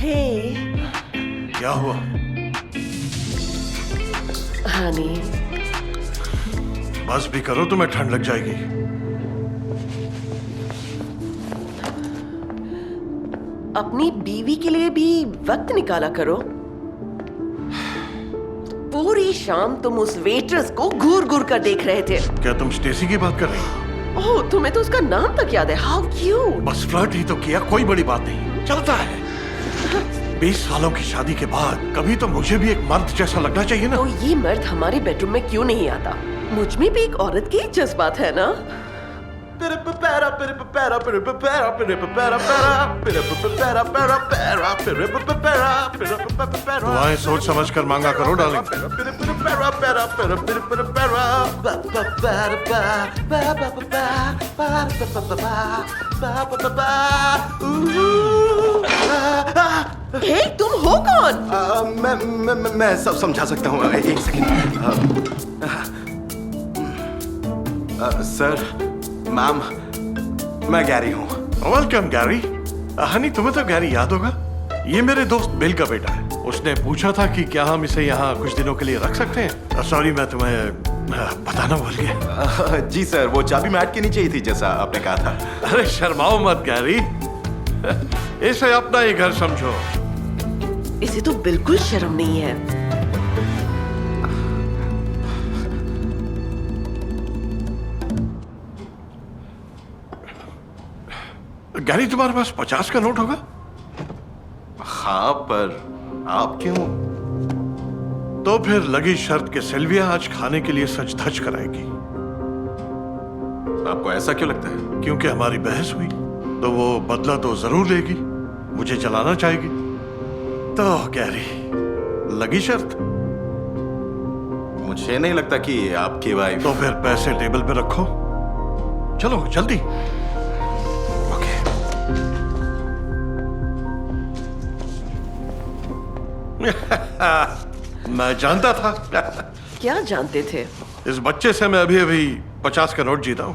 हे क्या हुआ? हनी, बस भी करो, तुम्हें ठंड लग जाएगी। अपनी बीवी के लिए भी वक्त निकाला करो। पूरी शाम तुम उस वेट्रेस को घूर घूर कर देख रहे थे। क्या तुम स्टेसी की बात कर रही हो? ओह, तुम्हें तो उसका नाम तक याद है। How cute. बस फ्लर्ट ही तो किया, कोई बड़ी बात नहीं, चलता है। 20 सालों की शादी के बाद कभी तो मुझे भी एक मर्द जैसा लगना चाहिए ना। तो ये मर्द हमारे बेडरूम में क्यों नहीं आता? मुझ में भी एक औरत की जज्बात है ना। दुआएं सोच समझ कर मांगा करो डार्लिंग। हे, तुम हो कौन? मैं सब समझा सकता हूँ। एक सेकंड। सर, मैम, मैं गैरी हूँ। Welcome Gary. हनी, तुम्हें तो गैरी याद होगा। ये मेरे दोस्त बिल का बेटा है। उसने पूछा था कि क्या हम इसे यहाँ कुछ दिनों के लिए रख सकते हैं। सॉरी, मैं तुम्हें बताना भूल गया। जी सर, वो चाबी मैट के नीचे ही थी जैसा आपने कहा था। अरे शर्माओ मत गैरी, इसे अपना ही घर समझो। इसे तो बिल्कुल शर्म नहीं है। गैरी, तुम्हारे पास 50 का नोट होगा? हाँ, पर आप क्यों? तो फिर लगी शर्त के सिल्विया आज खाने के लिए सच धज कराएगी। आपको ऐसा क्यों लगता है? क्योंकि हमारी बहस हुई तो वो बदला तो जरूर लेगी, मुझे जलाना चाहेगी। तो गैरी, लगी शर्त? मुझे नहीं लगता कि आपकी वाइफ। तो फिर पैसे टेबल पे रखो, चलो जल्दी। ओके। मैं जानता था। क्या जानते थे? इस बच्चे से मैं अभी अभी 50 का नोट जीता हूं।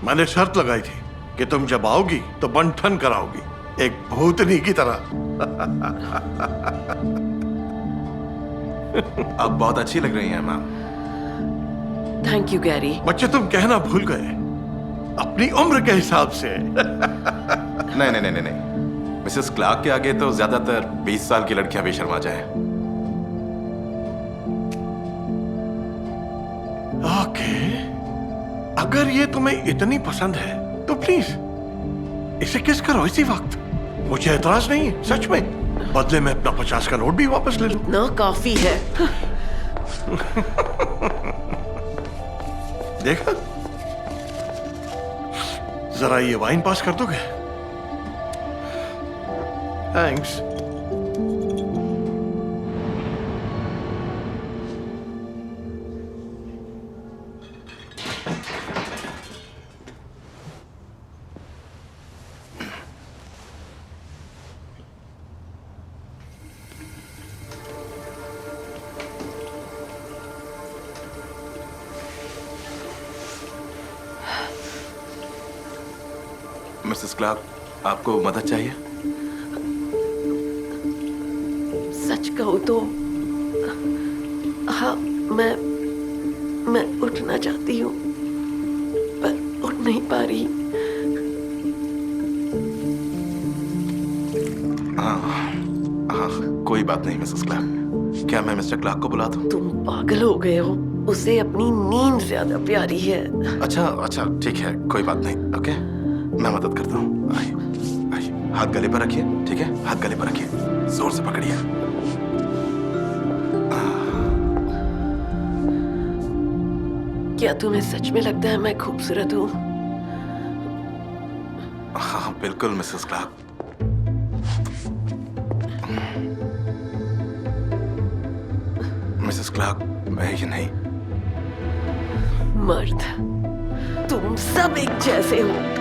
मैंने शर्त लगाई थी कि तुम जब आओगी तो बंठन कराओगी, एक भूतनी की तरह। आप बहुत अच्छी लग रही हैं मैम। Thank you Gary. बच्चे, तुम कहना भूल गए, अपनी उम्र के हिसाब से। नहीं नहीं नहीं नहीं, मिसेस क्लार्क के आगे तो ज्यादातर 20 साल की लड़कियां भी शर्मा जाएं। ओके, अगर ये तुम्हें इतनी पसंद है तो प्लीज इसे किस करो इसी वक्त। मुझे एतराज नहीं है, सच में। बदले में अपना 50 का नोट भी वापस ले लो। ना, काफी है। देखा, जरा ये वाइन पास कर दोगे? थैंक्स। मिसेस क्लार्क, आपको मदद चाहिए? सच कहूं तो हाँ, मैं उठना चाहती हूँ पर उठ नहीं पा रही। हाँ, कोई बात नहीं मिसेस क्लार्क। क्या मैं मिस्टर क्लार्क को बुला दूं? तुम पागल हो गए हो, उसे अपनी नींद ज्यादा प्यारी है। अच्छा अच्छा, ठीक है, कोई बात नहीं। ओके, मैं मदद करता हूँ। आइए आइए, हाथ गले पर रखिए। ठीक है, हाथ गले पर रखिए, जोर से पकड़िए। क्या तुम्हें सच में लगता है मैं खूबसूरत हूँ? हाँ बिल्कुल मिसेस क्लार्क। मिसेस क्लार्क, मैं ही नहीं, मर्द, तुम सब एक जैसे हो।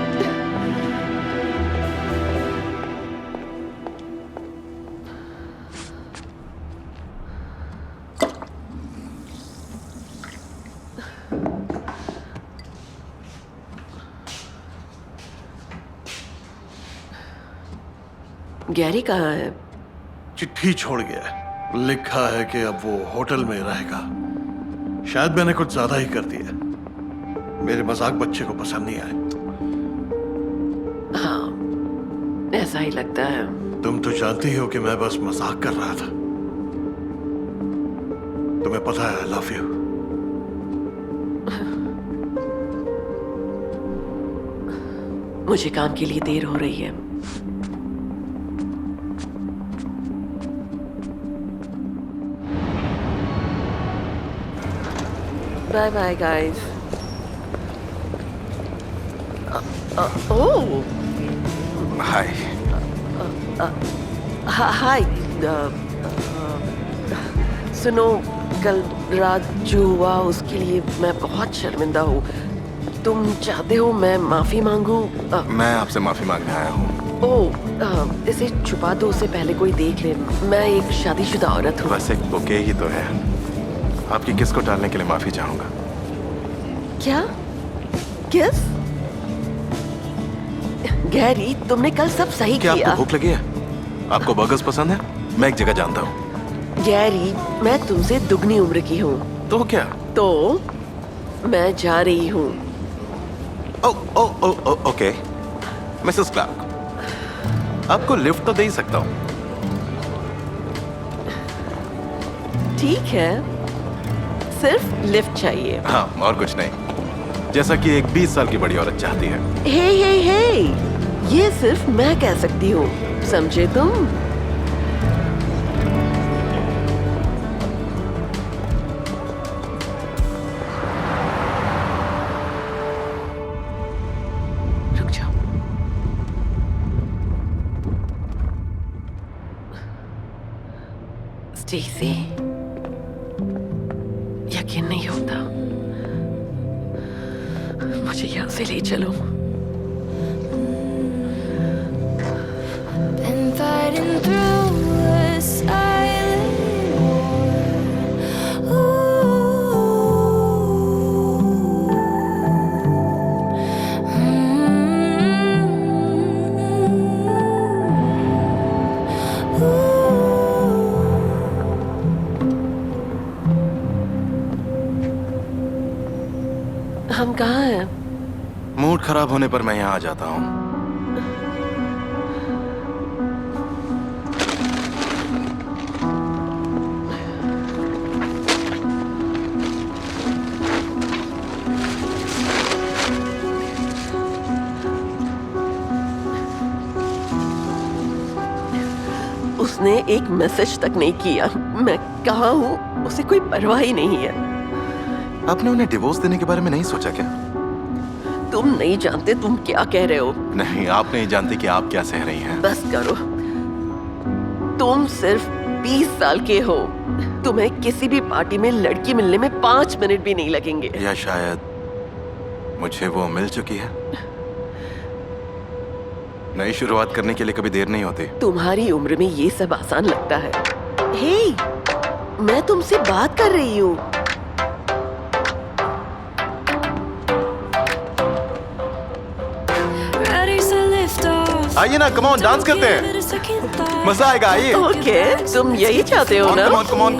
गैरी कहाँ है? चिट्ठी छोड़ गया है। लिखा है कि अब वो होटल में रहेगा। शायद मैंने कुछ ज्यादा ही कर दिया। मेरे मजाक बच्चे को पसंद नहीं आए। हाँ, ऐसा ही लगता है। तुम तो जानती हो कि मैं बस मजाक कर रहा था। तुम्हें पता है, आई लव यू। मुझे काम के लिए देर हो रही है। Bye bye guys. Oh hi. Hi. सुनो, कल रात जो हुआ उसके लिए मैं बहुत शर्मिंदा हूँ। तुम चाहते हो मैं माफी मांगू? मैं आपसे माफी मांगने आया हूँ। ओह, इसे छुपा दो, उससे पहले कोई देख ले। मैं एक शादीशुदा औरत हूँ। बस एक बुके ही तो है। आपकी किस को टालने के लिए माफी चाहूंगा। क्या? किस? गैरी, तुमने कल सब सही क्या किया। आपको भूख लगी है? आपको बर्गर्स पसंद है? मैं एक जगह जानता हूँ। गैरी, मैं तुमसे दुगनी उम्र की हूँ। तो क्या? तो मैं जा रही हूँ। ओके मिसेस क्लार्क, आपको लिफ्ट तो दे ही सकता हूँ। ठीक है, सिर्फ लिफ्ट चाहिए। हाँ, और कुछ नहीं, जैसा कि एक 20 साल की बड़ी औरत चाहती है। हे, ये सिर्फ मैं कह सकती हूँ, समझे तुम? रुक जाओ। स्टेसी, यकीन नहीं होता। मुझे यहाँ से ले चलो। Been fighting through the silent war. हम कहाँ हैं? मूड खराब होने पर मैं यहाँ आ जाता हूँ। उसने एक मैसेज तक नहीं किया। मैं कहाँ हूँ उसे कोई परवाह ही नहीं है। आपने उन्हें डिवोर्स देने के बारे में नहीं सोचा क्या? तुम नहीं जानते तुम क्या कह रहे हो। नहीं, आप नहीं जानते कि आप क्या सह रही हैं। बस करो। तुम सिर्फ 20 साल के हो। तुम्हें किसी भी पार्टी में लड़की मिलने में 5 मिनट भी नहीं लगेंगे। या शायद मुझे वो मिल चुकी है। नई शुरुआत करने के लिए कभी देर नहीं होती। तुम्हारी उम्र में ये सब आसान लगता है। हे, मैं तुमसे बात कर रही हूँ। आइए ना, कम ऑन, डांस करते हैं, मजा आएगा। आइए। ओके, तुम यही चाहते हो ना? Come on.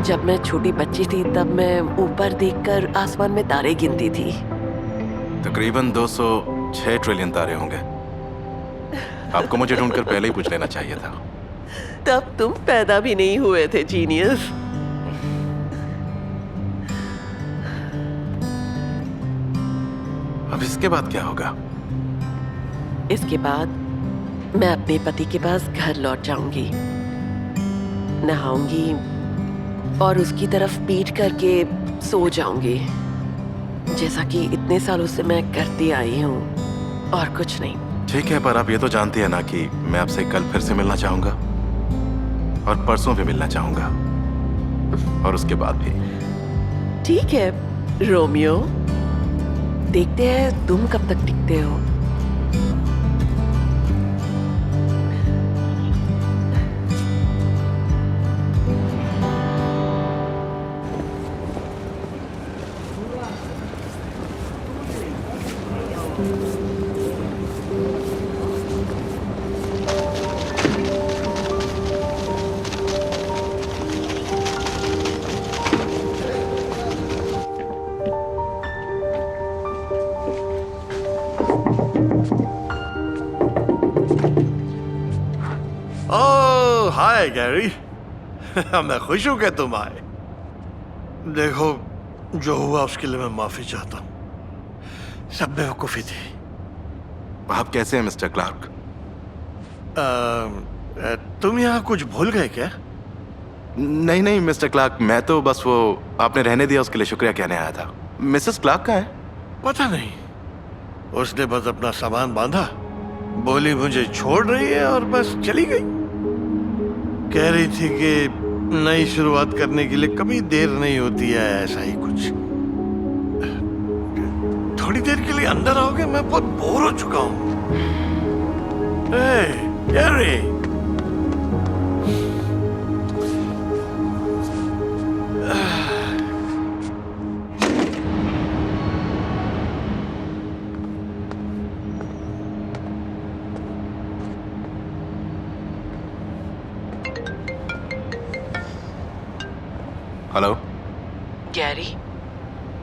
जब मैं छोटी बच्ची थी तब मैं ऊपर देखकर आसमान में तारे गिनती थी। तकरीबन 206 ट्रिलियन तारे होंगे। आपको मुझे ढूंढकर पहले ही पूछ लेना चाहिए था। तब तुम पैदा भी नहीं हुए थे, जीनियस। अब इसके बाद क्या होगा? इसके बाद मैं अपने पति के पास घर लौट जाऊंगी, नहाऊंगी और उसकी तरफ पीठ करके सो जाऊंगी, जैसा कि इतने सालों से मैं करती आई हूँ, और कुछ नहीं। ठीक है, पर आप ये तो जानती है ना कि मैं आपसे कल फिर से मिलना चाहूंगा और परसों भी मिलना चाहूंगा और उसके बाद भी। ठीक है रोमियो, देखते हैं तुम कब तक टिकते हो। ओह हाय गैरी। मैं खुश हूं कि तुम आए। देखो, जो हुआ उसके लिए मैं माफी चाहता हूं। सब बेवकूफी थी। आप कैसे हैं मिस्टर क्लार्क? तुम यहाँ कुछ भूल गए क्या? नहीं नहीं मिस्टर क्लार्क, मैं तो बस वो आपने रहने दिया उसके लिए शुक्रिया कहने आया था। मिसेस क्लार्क कहाँ है? पता नहीं, उसने बस अपना सामान बांधा, बोली मुझे छोड़ रही है और बस चली गई। कह रही थी कि नई शुरुआत करने के लिए कभी देर नहीं होती है, ऐसा ही कुछ। थोड़ी देर के लिए अंदर आओगे? मैं बहुत बोर हो चुका हूं। गैरी, हेलो गैरी,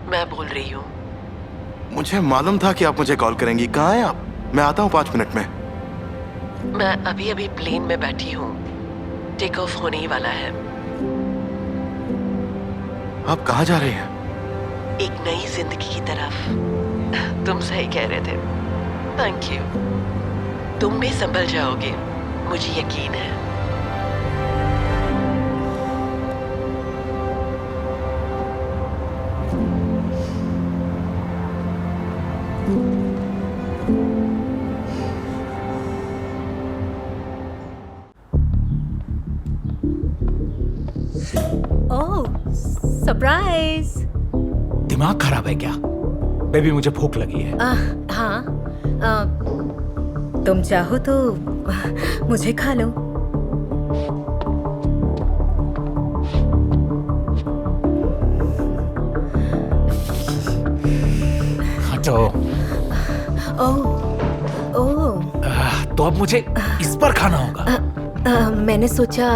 मैं बोल रही हूँ। मुझे मालूम था कि आप मुझे कॉल करेंगी। कहाँ हैं आप? मैं आता हूँ 5 मिनट में। मैं अभी अभी प्लेन में बैठी हूँ, टेक ऑफ होने ही वाला है। आप कहाँ जा रही हैं? एक नई जिंदगी की तरफ। तुम सही कह रहे थे। Thank you. तुम भी संभल जाओगे, मुझे यकीन है। ओह, सरप्राइज। दिमाग खराब है क्या? बेबी, मुझे भूख लगी है। हाँ, तुम चाहो तो मुझे खा लो। तो ओह, ओह। तो अब मुझे इस पर खाना होगा। मैंने सोचा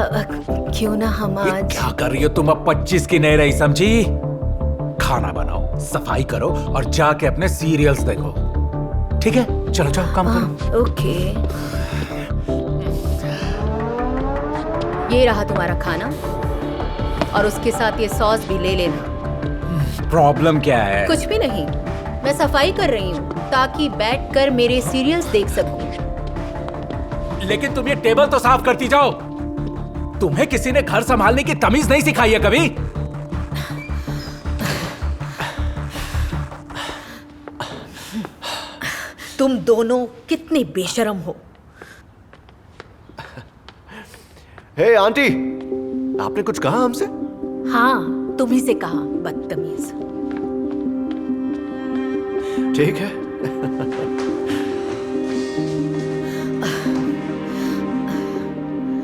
क्यों ना हम ये आज। क्या कर रही हो तुम? अब 25 की नहीं रही, समझी? खाना बनाओ, सफाई करो और जाके अपने सीरियल्स देखो। ठीक है, चलो जाओ काम करो। ओके। ये रहा तुम्हारा खाना, और उसके साथ ये सॉस भी ले लेना। प्रॉब्लम क्या है? कुछ भी नहीं, मैं सफाई कर रही हूँ ताकि बैठकर मेरे सीरियल्स देख सकूं। लेकिन तुम ये टेबल तो साफ करती जाओ। तुम्हें किसी ने घर संभालने की तमीज नहीं सिखाई है कभी? तुम दोनों कितने बेशर्म हो। हे आंटी, आपने कुछ कहा हमसे? हाँ, तुम्ही से कहा, बदतमीज। ठीक है।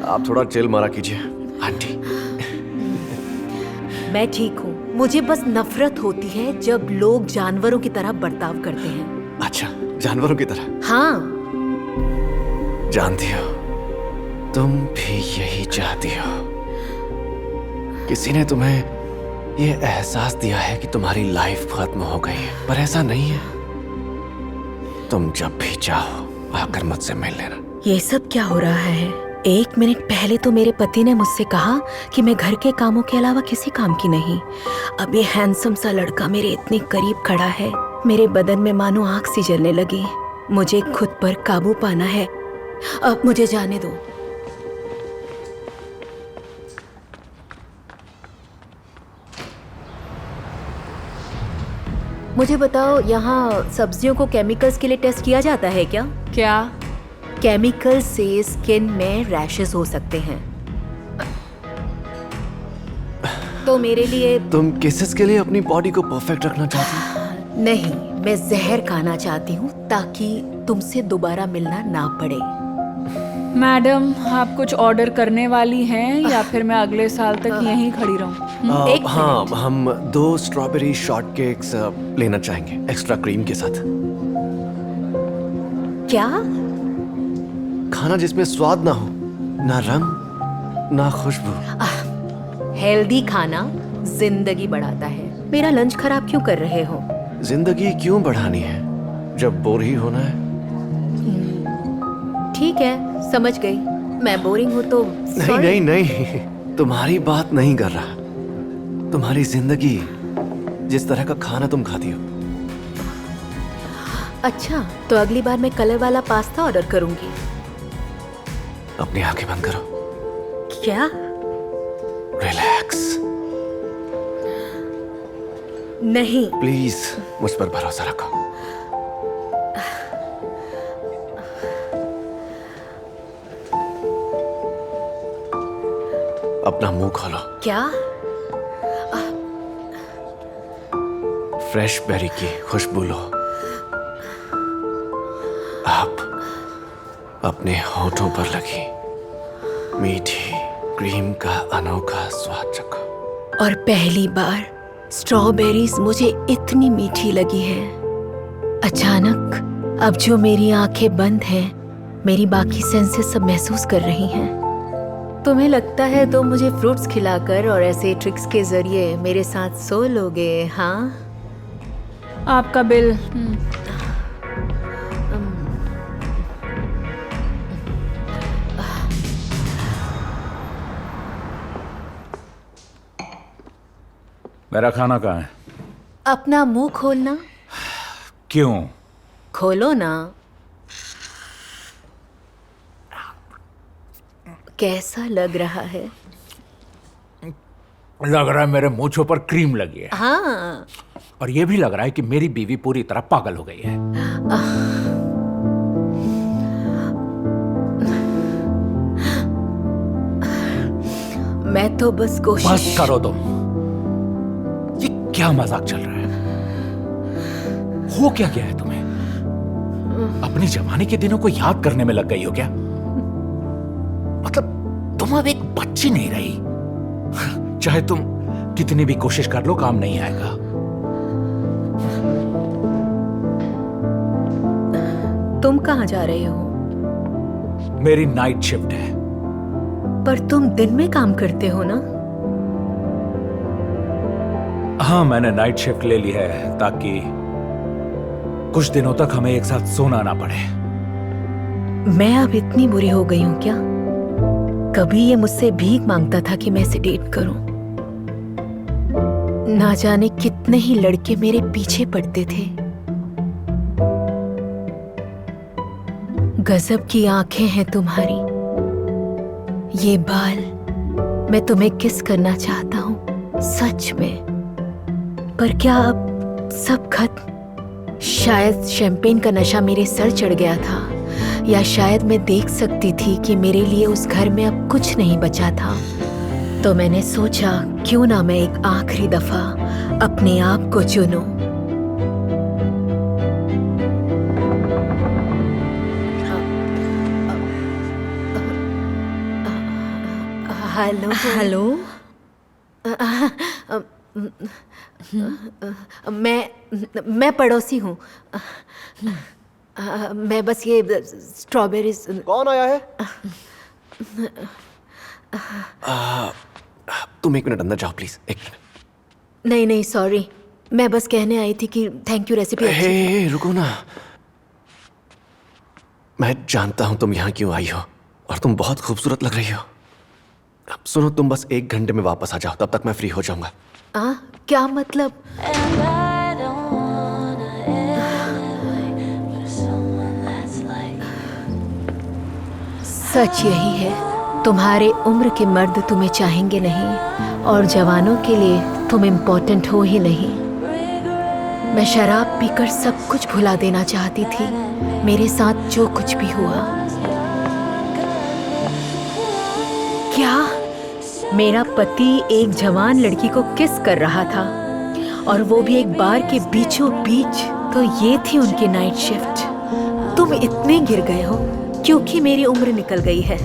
आप थोड़ा चिल मारा कीजिए आंटी। मैं ठीक हूँ, मुझे बस नफरत होती है जब लोग जानवरों की तरह बर्ताव करते हैं। अच्छा, जानवरों की तरह? हाँ। जानती हो, तुम भी यही चाहती हो। किसी ने तुम्हें ये एहसास दिया है कि तुम्हारी लाइफ खत्म हो गई है, पर ऐसा नहीं है। तुम जब भी चाहो आकर मुझसे मिल लेना। ये सब क्या हो रहा है? 1 मिनट पहले तो मेरे पति ने मुझसे कहा कि मैं घर के कामों के अलावा किसी काम की नहीं। अब ये हैंडसम सा लड़का मेरे इतने करीब खड़ा है, मेरे बदन में मानो आग सी जलने लगी। मुझे खुद पर काबू पाना है। अब मुझे जाने दो। मुझे बताओ, यहाँ सब्जियों को केमिकल्स के लिए टेस्ट किया जाता है क्या? क्या? केमिकल से स्किन में रैशेस हो सकते हैं, तो मेरे लिए तुम केसेस के लिए अपनी बॉडी को परफेक्ट रखना चाहती हो? नहीं, मैं जहर खाना चाहती हूँ ताकि तुमसे दोबारा मिलना ना पड़े। मैडम, आप कुछ ऑर्डर करने वाली हैं या फिर मैं अगले साल तक यहीं खड़ी रहूं? एक हाँ, हम 2 स्ट्रॉबेरी शॉर्ट केक्स लेना चाहेंगे एक्स्ट्रा क्रीम के साथ। क्या? खाना जिसमें स्वाद ना हो, ना रंग, ना खुशबू। हेल्दी खाना जिंदगी बढ़ाता है। मेरा लंच खराब क्यों कर रहे हो? जिंदगी क्यों बढ़ानी है जब बोर ही होना है? ठीक है, समझ गई। मैं बोरिंग हूँ तो नहीं sorry। नहीं नहीं, तुम्हारी बात नहीं कर रहा। तुम्हारी जिंदगी, जिस तरह का खाना तुम खाती हो। अच्छा, तो अगली बार मैं कलर वाला पास्ता ऑर्डर करूंगी। अपनी आंखें बंद करो। क्या? रिलैक्स। नहीं। प्लीज मुझ पर भरोसा रखो। अपना मुंह खोलो। क्या? फ्रेश बेरी की खुशबू लो। आप अपने होठों पर लगी मीठी क्रीम का अनोखा स्वाद चखो। और पहली बार स्ट्रॉबेरीज मुझे इतनी मीठी लगी है। अचानक अब जो मेरी आंखें बंद हैं, मेरी बाकी सेंसेस सब महसूस कर रही हैं। तुम्हें लगता है तो मुझे फ्रूट्स खिलाकर और ऐसे ट्रिक्स के जरिए मेरे साथ सो लोगे? हाँ, आपका बिल। मेरा खाना कहाँ है? अपना मुंह खोलना। क्यों? खोलो ना। कैसा लग रहा है? लग रहा है मेरे मूंछों पर क्रीम लगी है। हाँ। और ये भी लग रहा है कि मेरी बीवी पूरी तरह पागल हो गई है। मैं तो बस कोशिश। बस करो तुम। ये क्या मजाक चल रहा है? हो क्या गया है तुम्हें? अपनी जवानी के दिनों को याद करने में लग गई हो क्या? मतलब तुम अब एक बच्ची नहीं रही। चाहे तुम कितनी भी कोशिश कर लो, काम नहीं आएगा। तुम कहाँ जा रहे हो? मेरी नाइट शिफ्ट है। पर तुम दिन में काम करते हो ना? हाँ, मैंने नाइट शिफ्ट ले ली है ताकि कुछ दिनों तक हमें एक साथ सोना ना पड़े। मैं अब इतनी बुरी हो गई हूं क्या? कभी ये मुझसे भीख मांगता था कि मैं इसे डेट करूं। ना जाने कितने ही लड़के मेरे पीछे पड़ते थे। गजब की आंखें हैं तुम्हारी, ये बाल। मैं तुम्हें किस करना चाहता हूं सच में। पर क्या अब सब खत्म? शायद शैंपेन का नशा मेरे सर चढ़ गया था, या शायद मैं देख सकती थी कि मेरे लिए उस घर में अब कुछ नहीं बचा था। तो मैंने सोचा क्यों ना मैं एक आखिरी दफा अपने आप को चुनूं। Hello hello. मैं पड़ोसी हूँ। मैं बस ये स्ट्रॉबेरीज। कौन आया है? तुम 1 मिनट अंदर जाओ प्लीज। 1 मिनट। नहीं नहीं, सॉरी। मैं बस कहने आई थी कि थैंक यू, रेसिपी अच्छी। हे रुको ना। मैं जानता हूं तुम यहां क्यों आई हो और तुम बहुत खूबसूरत लग रही हो। अब सुनो, तुम बस 1 घंटे में वापस आ जाओ, तब तक मैं फ्री हो जाऊंगा। क्या मतलब? And I don't wanna end it with someone that's like सच यही है, तुम्हारे उम्र के मर्द तुम्हें चाहेंगे नहीं और जवानों के लिए तुम इम्पोर्टेंट हो ही नहीं। मैं शराब पीकर सब कुछ भुला देना चाहती थी, मेरे साथ जो कुछ भी हुआ। क्या मेरा पति एक जवान लड़की को किस कर रहा था, और वो भी एक बार के बीचों बीच? तो ये थी उनकी नाइट शिफ्ट। तुम इतने गिर गए हो क्योंकि मेरी उम्र निकल गई है।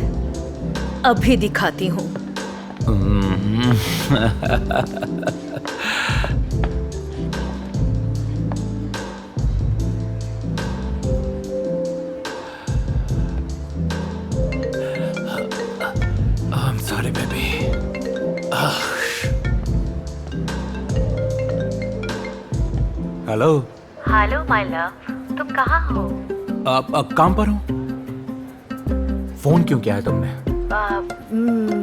अभी दिखाती हूँ। I'm sorry, baby. Hello. Hello my love, तुम कहाँ हो? अब काम पर हूँ। फोन क्यों किया है तुमने?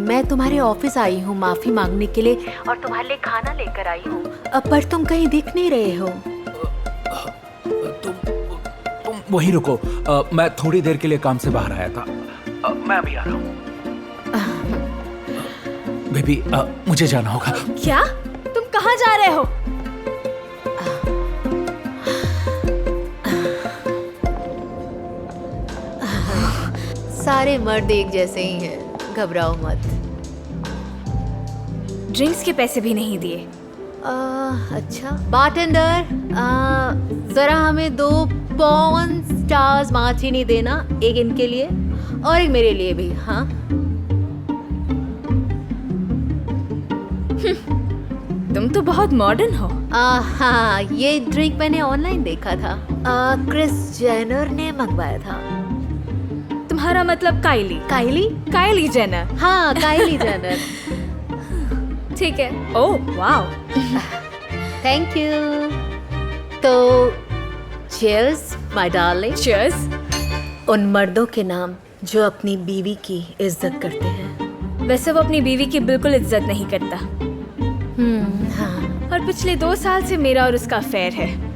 मैं तुम्हारे ऑफिस आई हूँ माफी मांगने के लिए और तुम्हारे लिए खाना लेकर आई हूँ। पर तुम कहीं दिख नहीं रहे हो। तुम वहीं रुको। मैं थोड़ी देर के लिए काम से बाहर आया था। मैं अभी आ रहा हूँ। बेबी, मुझे जाना होगा। क्या? तुम कहाँ जा रहे हो? सारे मर्द एक जैसे ही हैं, घबराओ मत। ड्रिंक्स के पैसे भी नहीं दिए। अच्छा बारटेंडर, जरा हमें 2 पॉन स्टार्स मार्टिनी देना, एक इनके लिए और एक मेरे लिए भी। हाँ तुम तो बहुत मॉडर्न हो। हाँ, ये ड्रिंक मैंने ऑनलाइन देखा था। क्रिस जेनर ने मंगवाया था। तुम्हारा मतलब काइली? काइली? Kylie Jenner. हाँ, काइली जेनर। ठीक है। Oh wow, thank you. तो चीयर्स माय डार्लिंग। चीयर्स। उन मर्दों के नाम जो अपनी बीवी की इज्जत करते हैं। वैसे वो अपनी बीवी की बिल्कुल इज्जत नहीं करता। हाँ। और पिछले 2 साल से मेरा और उसका अफेयर है।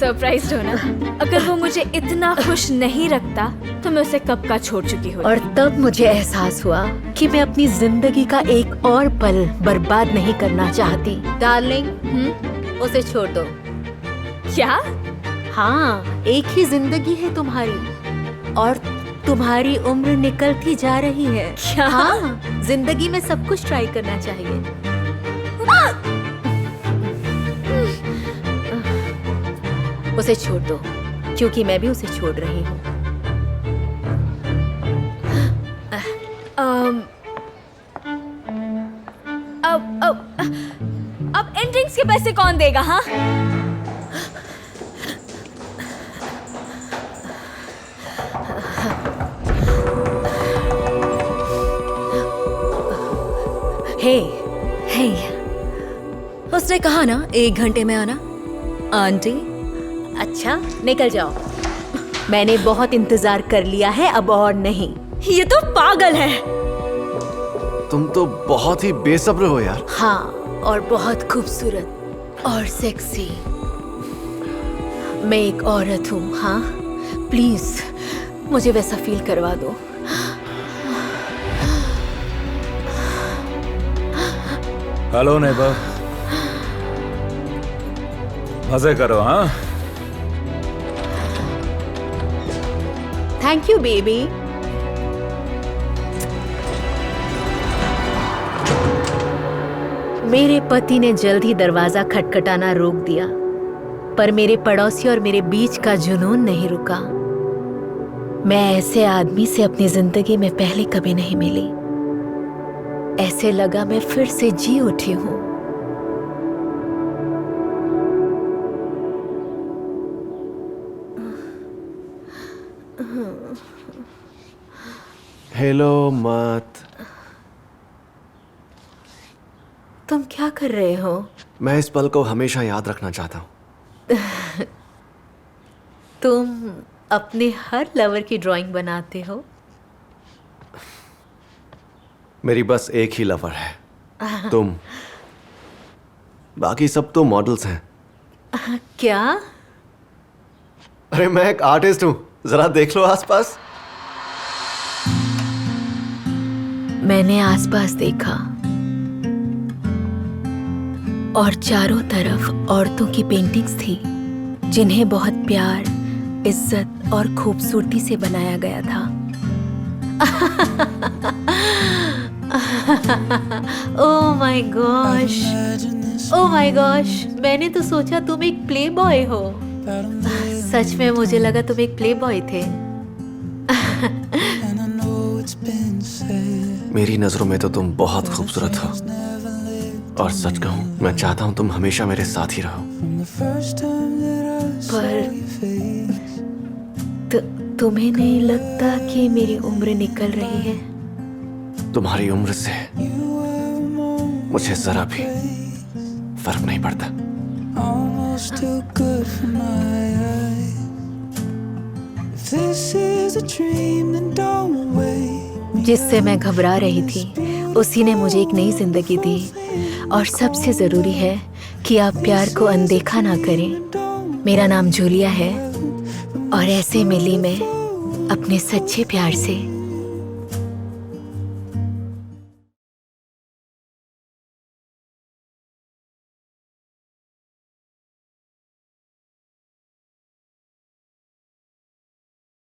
सरप्राइज्ड हो ना? अगर वो मुझे इतना खुश नहीं रखता तो मैं उसे कब का छोड़ चुकी होती। और तब मुझे एहसास हुआ कि मैं अपनी जिंदगी का एक और पल बर्बाद नहीं करना चाहती। डार्लिंग, उसे छोड़ दो। क्या? हाँ, एक ही जिंदगी है तुम्हारी और तुम्हारी उम्र निकलती जा रही है। क्या? हाँ, जिंदगी में सब कुछ ट्राई करना चाहिए। उसे छोड़ दो क्योंकि मैं भी उसे छोड़ रही हूँ। अब इन ड्रिंक्स के पैसे कौन देगा? हाँ, हे हे, उसने कहा ना 1 घंटे में आना। आंटी, अच्छा निकल जाओ, मैंने बहुत इंतजार कर लिया है, अब और नहीं। ये तो पागल है। तुम तो बहुत ही बेसब्र हो यार। हाँ, और बहुत खूबसूरत और सेक्सी। मैं एक औरत हूँ। हाँ, प्लीज मुझे वैसा फील करवा दो। हेलो नेबर, मजे करो। हाँ, थैंक यू बेबी। मेरे पति ने जल्द ही दरवाजा खटखटाना रोक दिया, पर मेरे पड़ोसी और मेरे बीच का जुनून नहीं रुका। मैं ऐसे आदमी से अपनी जिंदगी में पहले कभी नहीं मिली। ऐसे लगा मैं फिर से जी उठी हूँ। हेलो मत। तुम क्या कर रहे हो? मैं इस पल को हमेशा याद रखना चाहता हूँ। तुम अपने हर लवर की ड्राइंग बनाते हो? मेरी बस एक ही लवर है, तुम। बाकी सब तो मॉडल्स हैं। क्या? अरे मैं एक आर्टिस्ट हूं, जरा देख लो आसपास। मैंने आसपास देखा और चारों तरफ औरतों की पेंटिंग्स थी जिन्हें बहुत प्यार, इज्जत और खूबसूरती से बनाया गया था। Oh my gosh, oh my gosh, मैंने तो सोचा तुम एक प्ले बॉय हो। सच में मुझे लगा तुम एक प्ले बॉय थे। मेरी नजरों में तो तुम बहुत खूबसूरत हो, और सच कहूं मैं चाहता हूं तुम हमेशा मेरे साथ ही रहो। पर तुम्हें नहीं लगता कि मेरी उम्र निकल रही है? तुम्हारी उम्र से मुझे जरा भी फर्क नहीं पड़ता। जिससे मैं घबरा रही थी उसी ने मुझे एक नई जिंदगी दी। और सबसे जरूरी है कि आप प्यार को अनदेखा ना करें। मेरा नाम जूलिया है और ऐसे मिली मैं अपने सच्चे प्यार से।